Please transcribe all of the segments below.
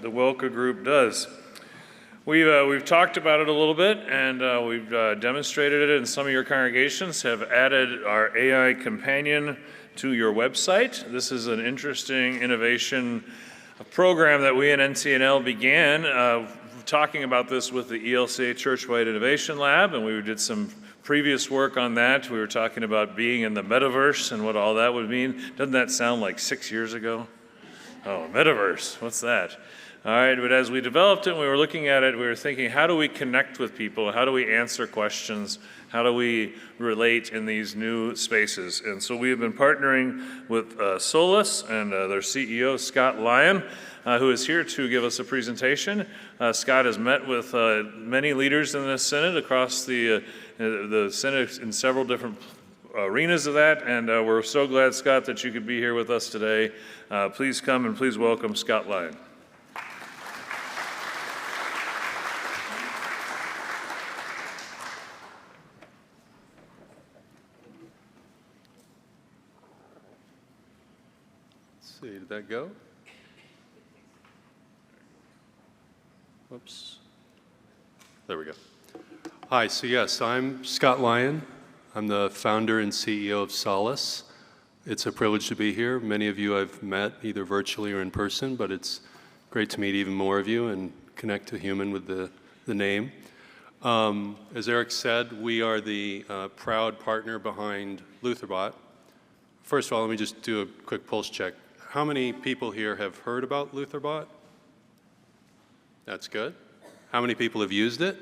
the ELCA group does. We've talked about it a little bit, and we've demonstrated it, and some of your congregations have added our AI companion to your website. This is an interesting innovation program that we in NCNL began talking about this with the ELCA Churchwide Innovation Lab, and we did some previous work on that. We were talking about being in the metaverse and what all that would mean. Doesn't that sound like 6 years ago? Oh, metaverse, what's that? All right, but as we developed it and we were looking at it, we were thinking, how do we connect with people? How do we answer questions? How do we relate in these new spaces? And so we have been partnering with Solus and their CEO, Scott Lyon, who is here to give us a presentation. Scott has met with many leaders in this Synod across the Synod in several different arenas of that, and we're so glad, Scott, that you could be here with us today. Please come and please welcome Scott Lyon. Let's see, did that go? Whoops. There we go. Hi, so yes, I'm Scott Lyon. I'm the founder and CEO of Solus. It's a privilege to be here. Many of you I've met either virtually or in person, but it's great to meet even more of you and connect to human with the name. As Eric said, we are the proud partner behind LutherBot. First of all, let me just do a quick pulse check. How many people here have heard about LutherBot? That's good. How many people have used it?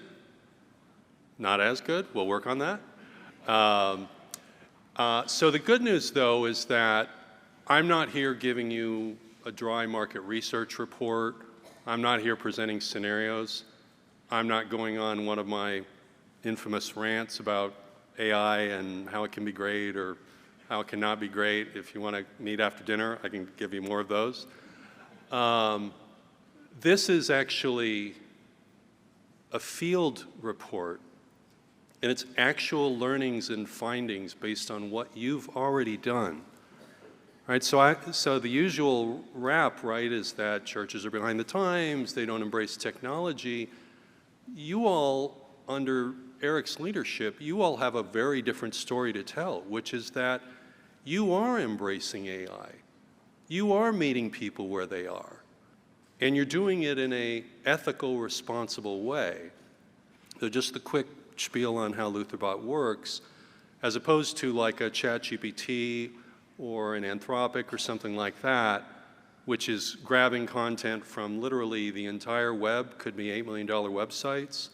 Not as good. We'll work on that. So the good news, though, is that I'm not here giving you a dry market research report. I'm not here presenting scenarios. I'm not going on one of my infamous rants about AI and how it can be great or how it cannot be great. If you want to meet after dinner, I can give you more of those. This is actually a field report, and it's actual learnings and findings based on what you've already done. Right? So the usual rap, right, is that churches are behind the times, they don't embrace technology. You all, under Eric's leadership, you all have a very different story to tell, which is that you are embracing AI. You are meeting people where they are. And you're doing it in an ethical, responsible way. So just the quick spiel on how LutherBot works, as opposed to like a ChatGPT or an Anthropic or something like that, which is grabbing content from literally the entire web, could be $8 million websites,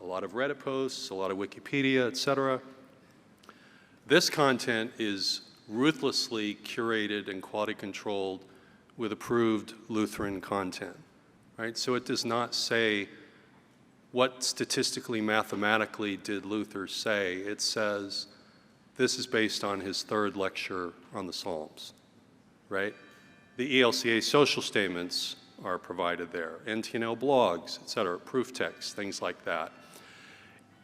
a lot of Reddit posts, a lot of Wikipedia, etc. This content is ruthlessly curated and quality controlled with approved Lutheran content, right? So it does not say what statistically, mathematically did Luther say. It says this is based on his third lecture on the Psalms, right? The ELCA social statements are provided there, NTNL blogs, et cetera, proof texts, things like that.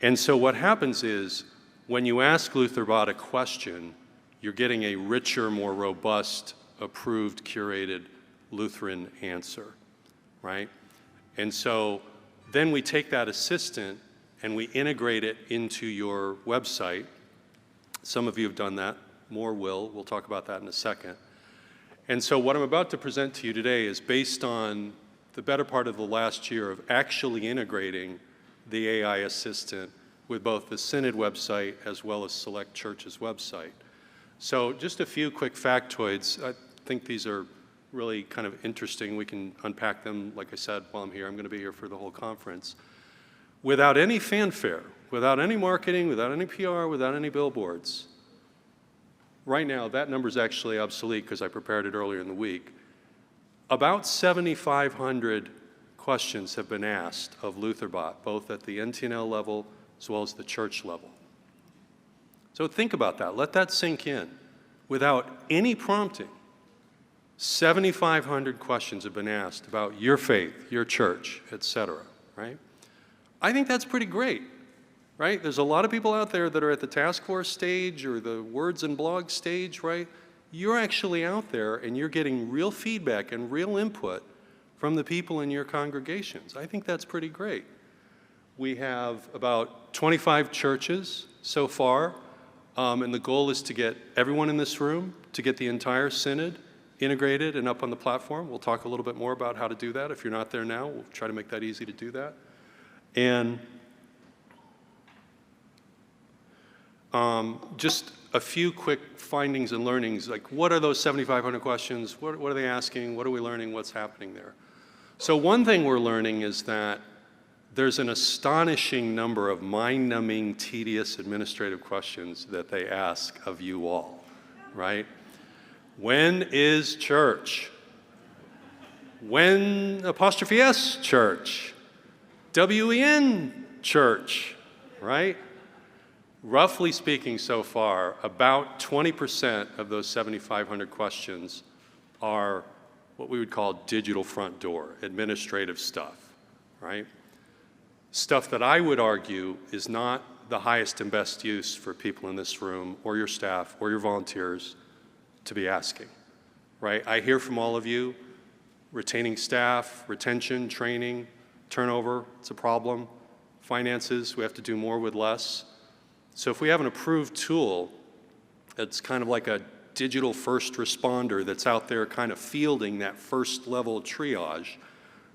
And so what happens is when you ask LutherBot a question, you're getting a richer, more robust, approved, curated Lutheran answer, right? And so then we take that assistant and we integrate it into your website. Some of you have done that, more will. We'll talk about that in a second. And so what I'm about to present to you today is based on the better part of the last year of actually integrating the AI assistant with both the Synod website as well as select churches' website. So just a few quick factoids. I think these are really kind of interesting. We can unpack them, like I said, while I'm here. I'm going to be here for the whole conference. Without any fanfare, without any marketing, without any PR, without any billboards, right now that number is actually obsolete because I prepared it earlier in the week. About 7,500 questions have been asked of LutherBot, both at the NTNL level as well as the church level. So think about that. Let that sink in. Without any prompting, 7,500 questions have been asked about your faith, your church, etc., right? I think that's pretty great, right? There's a lot of people out there that are at the task force stage or the words and blog stage, right? You're actually out there and you're getting real feedback and real input from the people in your congregations. I think that's pretty great. We have about 25 churches so far, and the goal is to get everyone in this room, to get the entire synod integrated and up on the platform. We'll talk a little bit more about how to do that. If you're not there now, we'll try to make that easy to do that. And just a few quick findings and learnings, like what are those 7,500 questions? What are they asking? What are we learning? What's happening there? So one thing we're learning is that there's an astonishing number of mind-numbing, tedious administrative questions that they ask of you all, right? When is church? When apostrophe S church? WEN church, right? Roughly speaking so far, about 20% of those 7,500 questions are what we would call digital front door, administrative stuff, right? Stuff that I would argue is not the highest and best use for people in this room or your staff or your volunteers to be asking, right? I hear from all of you, retaining staff, retention, training, turnover, it's a problem. Finances, we have to do more with less. So if we have an approved tool that's kind of like a digital first responder that's out there kind of fielding that first level triage,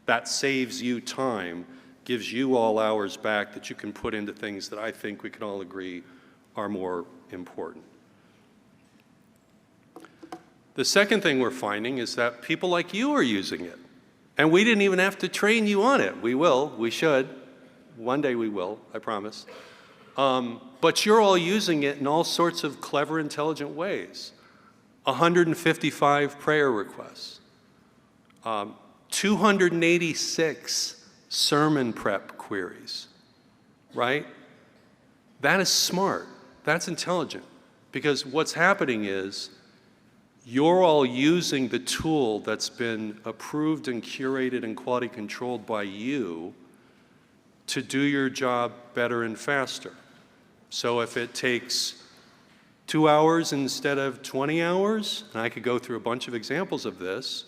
that saves you time, gives you all hours back that you can put into things that I think we can all agree are more important. The second thing we're finding is that people like you are using it. And we didn't even have to train you on it. We will, we should. One day we will, I promise. But you're all using it in all sorts of clever, intelligent ways. 155 prayer requests. 286 sermon prep queries, right? That is smart. That's intelligent. Because what's happening is you're all using the tool that's been approved and curated and quality controlled by you to do your job better and faster. So if it takes 2 hours instead of 20 hours, and I could go through a bunch of examples of this,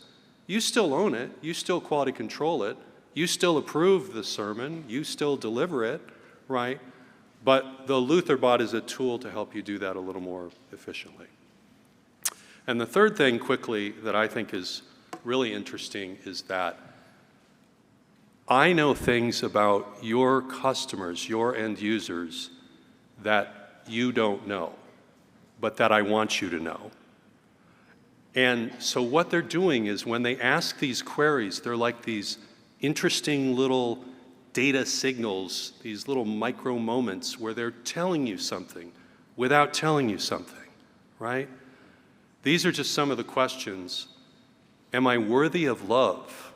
you still own it, you still quality control it, you still approve the sermon, you still deliver it, right? But the LutherBot is a tool to help you do that a little more efficiently. And the third thing quickly that I think is really interesting is that I know things about your customers, your end users, that you don't know, but that I want you to know. And so what they're doing is when they ask these queries, they're like these interesting little data signals, these little micro moments where they're telling you something without telling you something, right? These are just some of the questions. Am I worthy of love?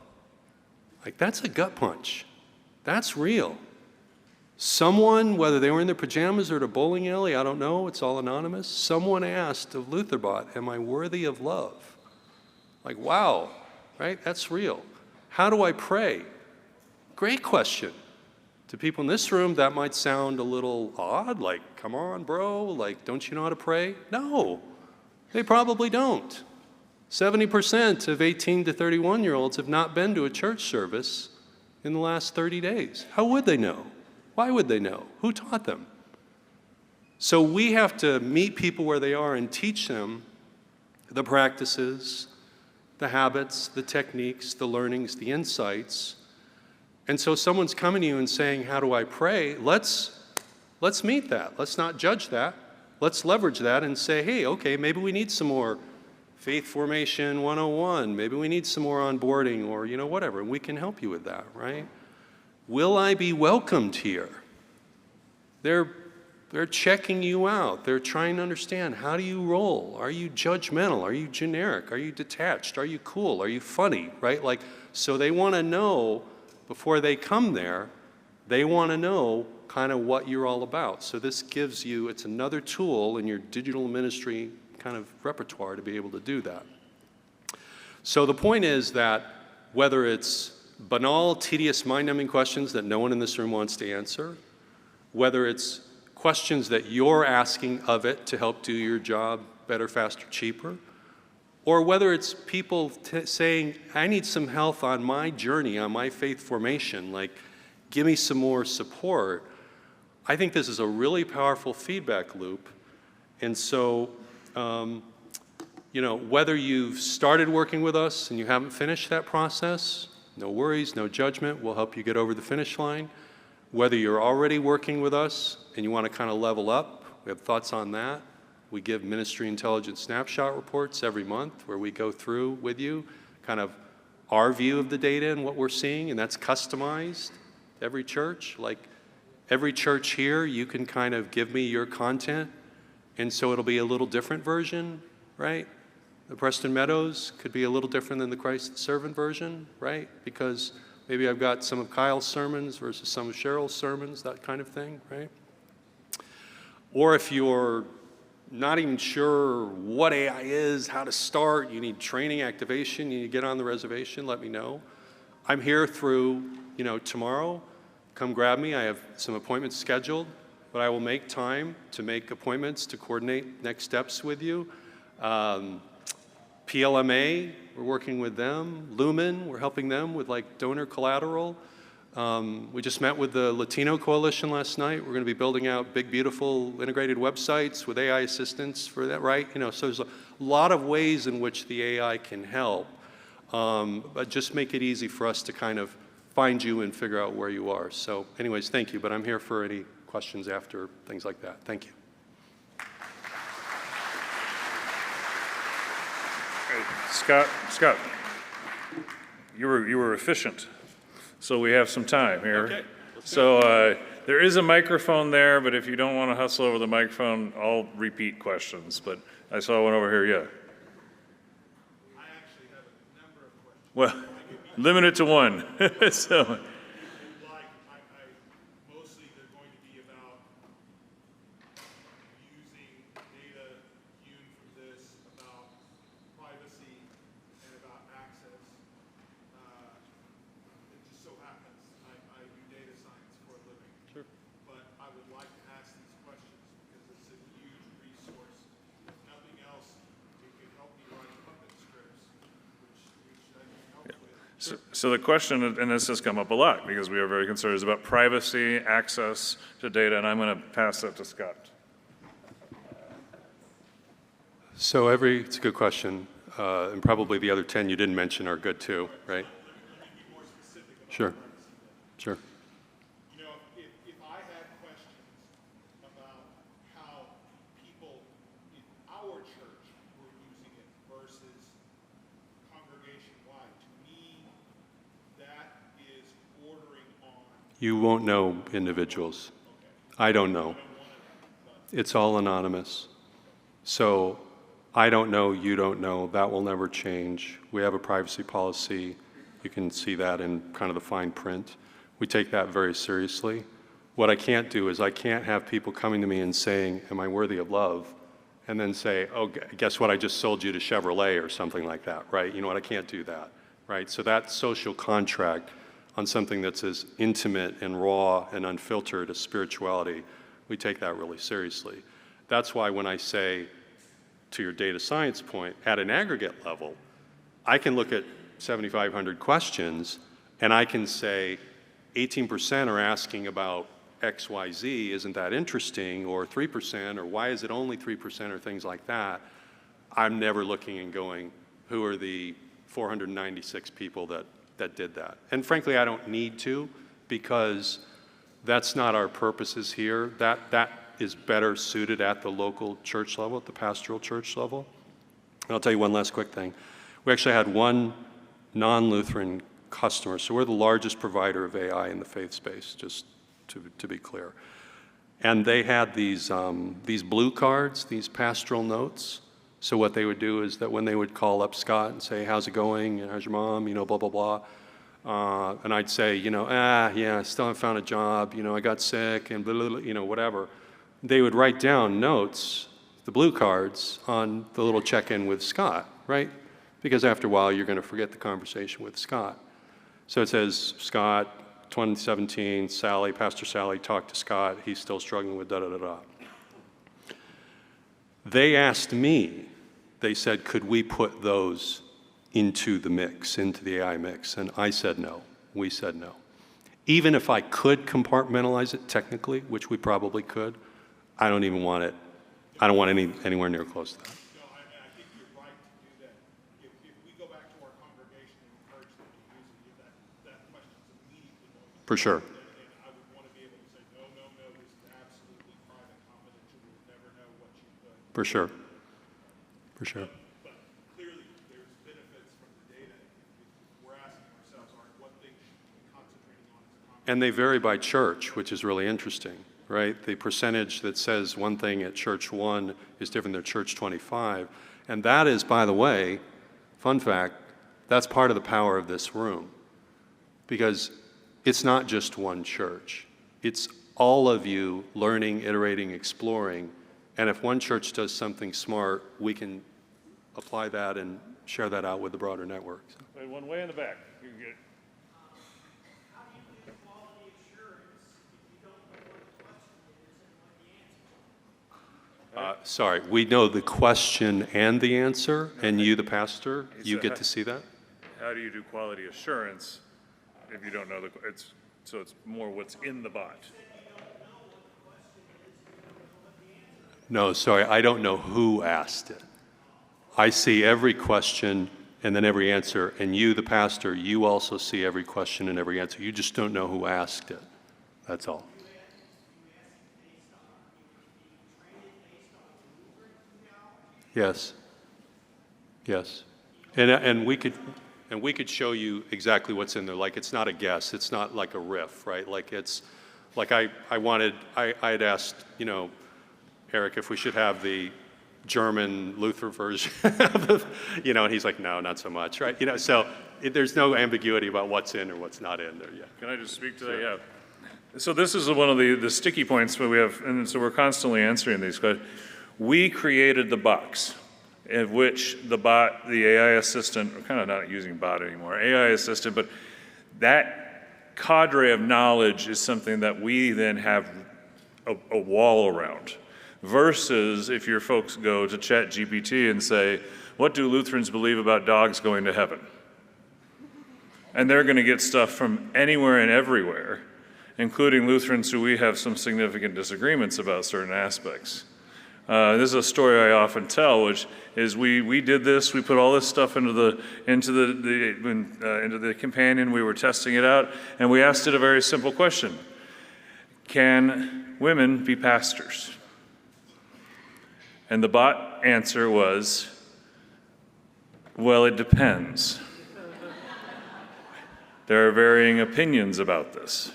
Like, that's a gut punch. That's real. Someone, whether they were in their pajamas or at a bowling alley, I don't know, it's all anonymous, someone asked of LutherBot, am I worthy of love? Like, wow, right? That's real. How do I pray? Great question. To people in this room, that might sound a little odd, like, come on, bro, like, don't you know how to pray? No, they probably don't. 70% of 18 to 31-year-olds have not been to a church service in the last 30 days. How would they know? Why would they know? Who taught them? So we have to meet people where they are and teach them the practices, the habits, the techniques, the learnings, the insights. And so someone's coming to you and saying, how do I pray? Let's meet that. Let's not judge that. Let's leverage that and say, hey, okay, maybe we need some more Faith Formation 101. Maybe we need some more onboarding or, whatever. And we can help you with that, right? Will I be welcomed here? They're checking you out. They're trying to understand, how do you roll? Are you judgmental? Are you generic? Are you detached? Are you cool? Are you funny, right? Like, so they want to know before they come there, they want to know kind of what you're all about. So this gives you, it's another tool in your digital ministry kind of repertoire to be able to do that. So the point is that whether it's banal, tedious, mind-numbing questions that no one in this room wants to answer, whether it's questions that you're asking of it to help do your job better, faster, cheaper, or whether it's people saying, I need some help on my journey, on my faith formation, like, give me some more support. I think this is a really powerful feedback loop. And so, you know, whether you've started working with us and you haven't finished that process, no worries, no judgment, we'll help you get over the finish line. Whether you're already working with us and you want to kind of level up, we have thoughts on that. We give ministry intelligence snapshot reports every month where we go through with you kind of our view of the data and what we're seeing, and that's customized to every church. Like every church here, you can kind of give me your content, and so it'll be a little different version, right? The Preston Meadows could be a little different than the Christ Servant version, right? Because maybe I've got some of Kyle's sermons versus some of Cheryl's sermons, that kind of thing, right? Or if you're not even sure what AI is, how to start, you need training, activation, you need to get on the reservation, let me know. I'm here through, you know, tomorrow. Come grab me. I have some appointments scheduled, but I will make time to make appointments to coordinate next steps with you. PLMA, we're working with them. Lumen, we're helping them with like donor collateral. We just met with the Latino Coalition last night. We're going to be building out big, beautiful integrated websites with AI assistance for that, right? You know, so there's a lot of ways in which the AI can help, but just make it easy for us to kind of find you and figure out where you are. So anyways, thank you, but I'm here for any questions after, things like that. Thank you. Scott, you were efficient. So we have some time here. Okay. So there is a microphone there, but if you don't want to hustle over the microphone, I'll repeat questions. But I saw one over here, yeah. I actually have a number of questions. Well, limit it to one. So. Mostly they're going to be about using data hewn from this, about privacy and about access. It just so happens I do data science for a living. Sure. But I would like to ask these questions because it's a huge resource. If nothing else, it can help me write puppet scripts, which I can help with. So the question, and this has come up a lot because we are very concerned, is about privacy, access to data, and I'm going to pass that to Scott. So it's a good question, and probably the other 10 you didn't mention are good too, right? Let me be more specific about Sure, this. sure. You know, if I had questions about how people in our church were using it versus congregation-wide, to me, that is bordering on. You won't know individuals. I don't know. It's all anonymous. So I don't know, you don't know, that will never change. We have a privacy policy. You can see that in kind of the fine print. We take that very seriously. What I can't do is I can't have people coming to me and saying, am I worthy of love? And then say, oh, guess what, I just sold you to Chevrolet or something like that, right? You know what, I can't do that, right? So that social contract on something that's as intimate and raw and unfiltered as spirituality, we take that really seriously. That's why when I say, to your data science point, at an aggregate level, I can look at 7,500 questions and I can say 18% are asking about X, Y, Z, isn't that interesting, or 3%, or why is it only 3%, or things like that. I'm never looking and going, who are the 496 people that did that? And frankly, I don't need to, because that's not our purposes here. That is better suited at the local church level, at the pastoral church level. And I'll tell you one last quick thing. We actually had one non-Lutheran customer, so we're the largest provider of AI in the faith space, just to be clear. And they had these blue cards, these pastoral notes. So what they would do is that when they would call up Scott and say, how's it going, how's your mom, blah, blah, blah, and I'd say, yeah, I still haven't found a job, I got sick, and blah, blah, blah, whatever. They would write down notes, the blue cards, on the little check-in with Scott, right? Because after a while, you're going to forget the conversation with Scott. So it says, Scott, 2017, Pastor Sally talked to Scott. He's still struggling with da-da-da-da. They asked me they said, could we put those into the mix, into the AI mix? And I said no. We said no. Even if I could compartmentalize it technically, which we probably could, I don't even want it. I don't want anywhere near close to that. No, I think you're right to do that. If we go back to our congregation and encourage them to use it, that question's immediately going to For sure. and I would want to be able to say, no, this is absolutely private, confidential, we'll never know what you put. For sure. For sure. But clearly, there's benefits from the data. If we're asking ourselves, what things should we be concentrating on as a congregation? And they vary by church, which is really interesting, right? The percentage that says one thing at church 1 is different than church 25. And that is, by the way, fun fact, that's part of the power of this room. Because it's not just one church. It's all of you learning, iterating, exploring. And if one church does something smart, we can apply that and share that out with the broader network. So. Wait, one way in the back. You can get it. How do you do quality assurance if you don't know what the question is and what the answer is? Sorry, we know the question and the answer, and you, the pastor, you get to see that? How do you do quality assurance if you don't know so it's more what's in the bot? No, sorry, I don't know who asked it. I see every question and then every answer, and you, the pastor, you also see every question and every answer. You just don't know who asked it. That's all. Yes. Yes. And we could show you exactly what's in there. Like, it's not a guess. It's not like a riff, right? Like, it's like I had asked, Eric, if we should have the German Luther version, and he's like, no, not so much, right? So there's no ambiguity about what's in or what's not in there yet. Can I just speak to that? Yeah. So this is one of the sticky points that we have, and so we're constantly answering these questions. We created the box in which the bot, the AI assistant, we're kind of not using bot anymore, AI assistant, but that cadre of knowledge is something that we then have a wall around. Versus if your folks go to ChatGPT and say, what do Lutherans believe about dogs going to heaven? And they're going to get stuff from anywhere and everywhere, including Lutherans who we have some significant disagreements about certain aspects. This is a story I often tell, which is we did this, we put all this stuff into the companion, we were testing it out, and we asked it a very simple question. Can women be pastors? And the bot answer was, well, it depends. There are varying opinions about this.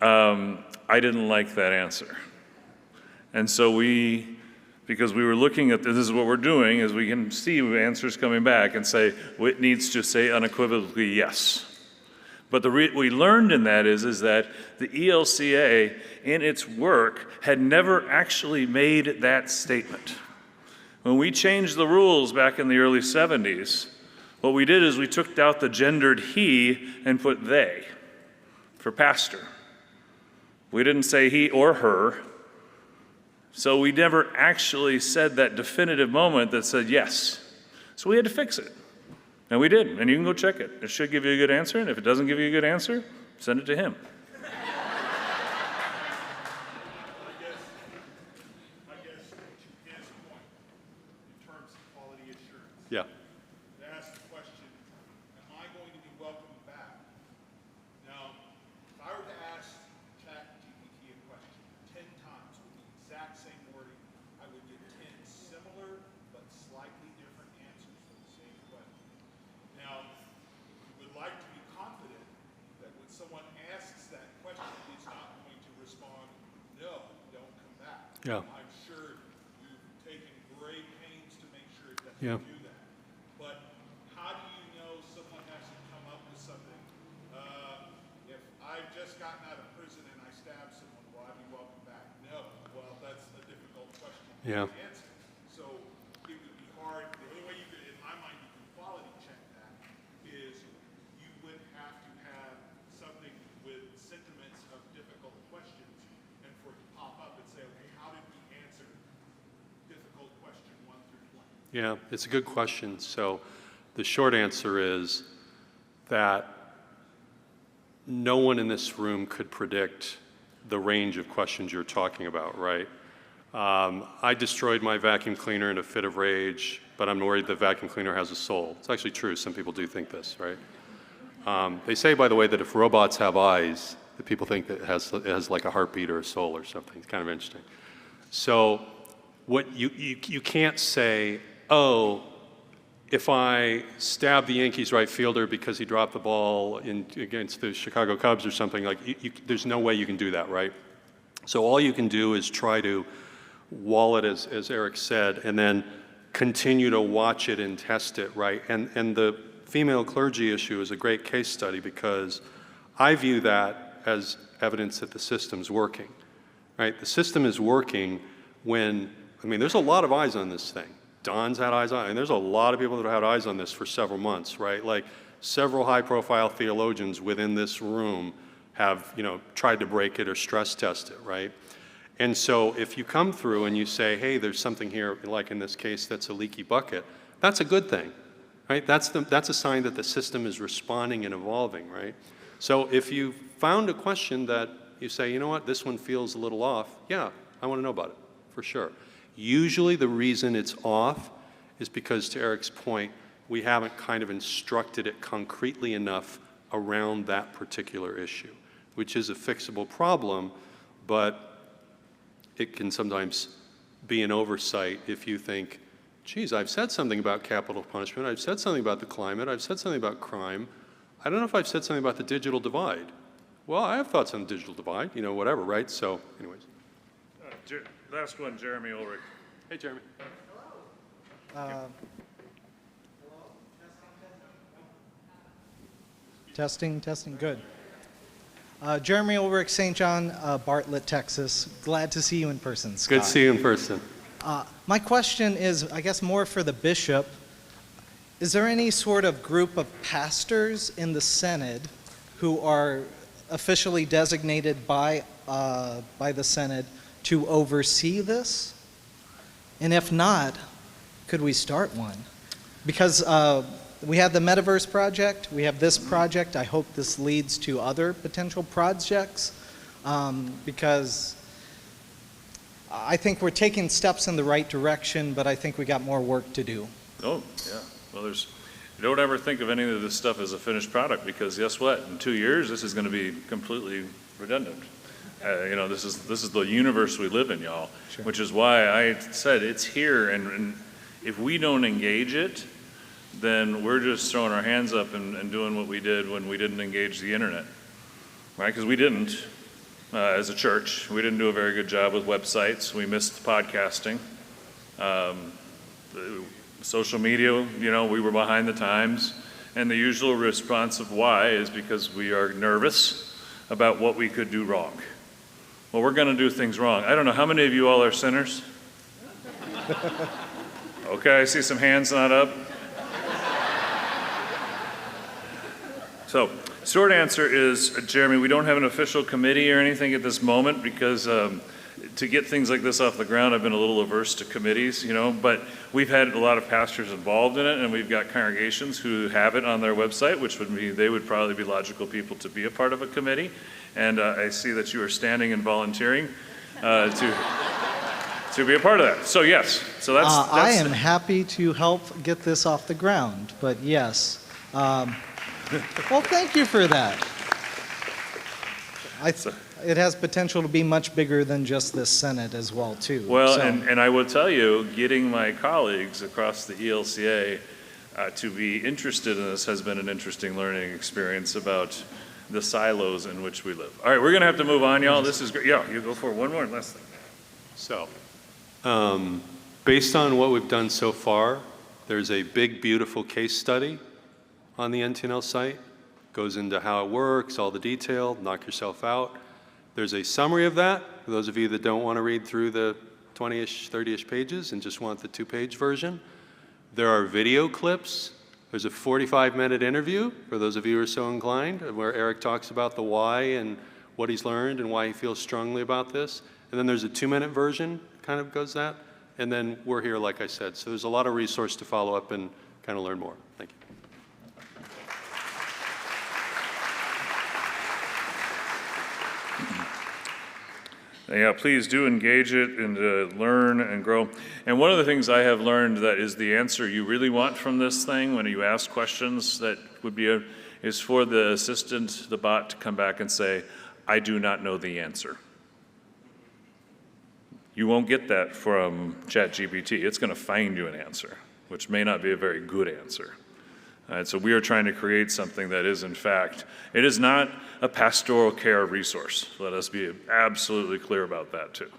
I didn't like that answer. And so because we were looking at this is what we're doing, is we can see answers coming back and say, well, it needs to say unequivocally yes. But we learned in that is that the ELCA, in its work, had never actually made that statement. When we changed the rules back in the early 70s, what we did is we took out the gendered he and put they for pastor. We didn't say he or her. So we never actually said that definitive moment that said yes. So we had to fix it. And we did, and you can go check it. It should give you a good answer, and if it doesn't give you a good answer, send it to him. I guess to his point, in terms of quality assurance, Yeah. to ask the question, am I going to be welcomed back? Now, if I were to ask ChatGPT a question 10 times with the exact same wording, I would get 10 similar but slightly different answers for the same question. Now, we would like to be confident that when someone asks that question, it's not going to respond, no, don't come back. Yeah. I'm sure you've taken great pains to make sure it doesn't Yeah. do that. But how do you know someone hasn't come up with something? If I've just gotten out of prison and I stabbed someone, will I be welcome back? No. Well, that's a difficult question Yeah. to answer. So it would be hard. The only way you could, in my mind, you can quality check that is you would have to have something with sentiments of difficult questions and for it to pop up and say, okay, how did we answer difficult question 1 through 20? Yeah, it's a good question. So the short answer is that no one in this room could predict the range of questions you're talking about, right? I destroyed my vacuum cleaner in a fit of rage, but I'm worried the vacuum cleaner has a soul. It's actually true. Some people do think this, right? They say, by the way, that if robots have eyes, that people think that it has like a heartbeat or a soul or something. It's kind of interesting. So what you can't say, oh, if I stab the Yankees right fielder because he dropped the ball against the Chicago Cubs or something, like there's no way you can do that, right? So all you can do is try to wall it, as Eric said, and then continue to watch it and test it, right? And the female clergy issue is a great case study because I view that as evidence that the system's working, right? The system is working when, I mean, there's a lot of eyes on this thing. Don's had eyes on it, and there's a lot of people that have had eyes on this for several months, right? Like several high-profile theologians within this room have, tried to break it or stress test it, right? And so if you come through and you say, hey, there's something here, like in this case, that's a leaky bucket, that's a good thing, right? That's a sign that the system is responding and evolving, right? So if you found a question that you say, you know what, this one feels a little off, yeah, I want to know about it, for sure. Usually the reason it's off is because, to Eric's point, we haven't kind of instructed it concretely enough around that particular issue, which is a fixable problem, but it can sometimes be an oversight if you think, geez, I've said something about capital punishment, I've said something about the climate, I've said something about crime, I don't know if I've said something about the digital divide. Well, I have thoughts on the digital divide, whatever, right? So, anyways. Last one, Jeremy Ulrich. Hey, Jeremy. Testing, good. Jeremy Ulrich, St. John, Bartlett, Texas. Glad to see you in person, Scott. Good to see you in person. My question is, I guess, more for the bishop. Is there any sort of group of pastors in the Synod who are officially designated by the Synod to oversee this? And if not, could we start one? Because we have the Metaverse project, we have this project. I hope this leads to other potential projects because I think we're taking steps in the right direction, but I think we got more work to do. Oh, yeah. Well, don't ever think of any of this stuff as a finished product because guess what? In 2 years, this is going to be completely redundant. This is the universe we live in, y'all, sure. Which is why I said it's here, and if we don't engage it, then we're just throwing our hands up and doing what we did when we didn't engage the internet, right? Because we didn't, as a church, we didn't do a very good job with websites. We missed podcasting. Social media, we were behind the times, and the usual response of why is because we are nervous about what we could do wrong. Well, we're going to do things wrong. I don't know, how many of you all are sinners? Okay, I see some hands not up. So, short answer is, Jeremy, we don't have an official committee or anything at this moment because to get things like this off the ground, I've been a little averse to committees, but we've had a lot of pastors involved in it, and we've got congregations who have it on their website, which would mean they would probably be logical people to be a part of a committee. And I see that you are standing and volunteering to be a part of that. So yes, so that's I am happy to help get this off the ground, but yes. Well, thank you for that. It has potential to be much bigger than just this Synod as well, too. Well, so. and I will tell you, getting my colleagues across the ELCA to be interested in this has been an interesting learning experience about the silos in which we live. All right, we're going to have to move on, y'all. This is great. Yeah, you go for it. One more last thing. So, based on what we've done so far, there's a big, beautiful case study on the NTNL site. Goes into how it works, all the detail, knock yourself out. There's a summary of that, for those of you that don't want to read through the 20-ish, 30-ish pages and just want the 2-page version. There are video clips. There's a 45-minute interview, for those of you who are so inclined, where Eric talks about the why and what he's learned and why he feels strongly about this. And then there's a 2-minute version, kind of goes that. And then we're here, like I said. So there's a lot of resource to follow up and kind of learn more. Thank you. Yeah, please do engage it and learn and grow. And one of the things I have learned that is the answer you really want from this thing when you ask questions that would be is for the assistant, the bot, to come back and say, I do not know the answer. You won't get that from ChatGPT. It's going to find you an answer, which may not be a very good answer. And so we are trying to create something that is, in fact, it is not a pastoral care resource. Let us be absolutely clear about that, too.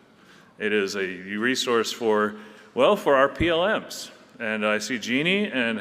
It is a resource for, well, for our PLMs. And I see Jeannie and